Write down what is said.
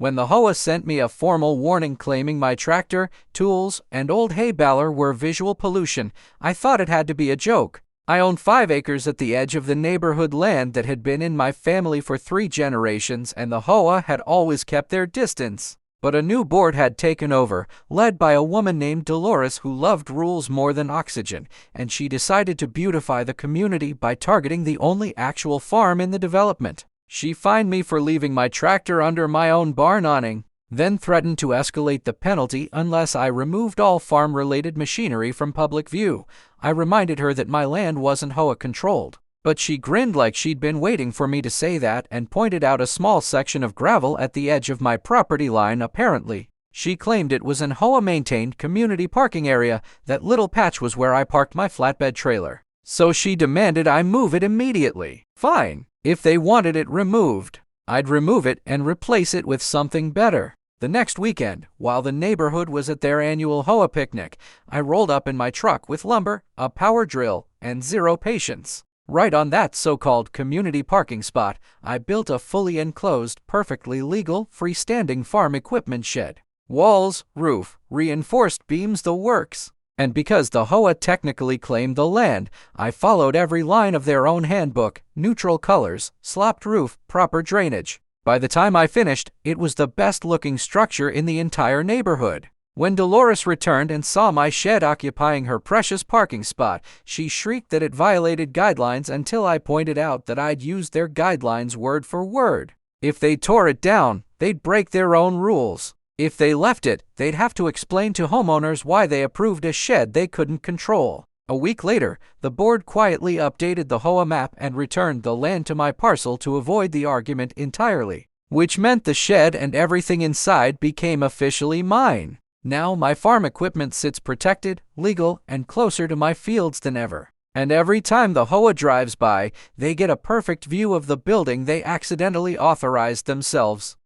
When the HOA sent me a formal warning claiming my tractor, tools, and old hay baler were visual pollution, I thought it had to be a joke. I owned 5 acres at the edge of the neighborhood land that had been in my family for 3 generations, and the HOA had always kept their distance. But a new board had taken over, led by a woman named Dolores who loved rules more than oxygen, and she decided to beautify the community by targeting the only actual farm in the development. She fined me for leaving my tractor under my own barn awning, then threatened to escalate the penalty unless I removed all farm-related machinery from public view. I reminded her that my land wasn't HOA controlled, but she grinned like she'd been waiting for me to say that and pointed out a small section of gravel at the edge of my property line. Apparently, she claimed it was an HOA-maintained community parking area. That little patch was where I parked my flatbed trailer. So she demanded I move it immediately. Fine. If they wanted it removed, I'd remove it and replace it with something better. The next weekend, while the neighborhood was at their annual HOA picnic, I rolled up in my truck with lumber, a power drill, and zero patience. Right on that so-called community parking spot, I built a fully enclosed, perfectly legal, freestanding farm equipment shed. Walls, roof, reinforced beams, the works. And because the HOA technically claimed the land, I followed every line of their own handbook: neutral colors, slopped roof, proper drainage. By the time I finished, it was the best-looking structure in the entire neighborhood. When Dolores returned and saw my shed occupying her precious parking spot, she shrieked that it violated guidelines until I pointed out that I'd used their guidelines word for word. If they tore it down, they'd break their own rules. If they left it, they'd have to explain to homeowners why they approved a shed they couldn't control. A week later, the board quietly updated the HOA map and returned the land to my parcel to avoid the argument entirely, which meant the shed and everything inside became officially mine. Now my farm equipment sits protected, legal, and closer to my fields than ever. And every time the HOA drives by, they get a perfect view of the building they accidentally authorized themselves.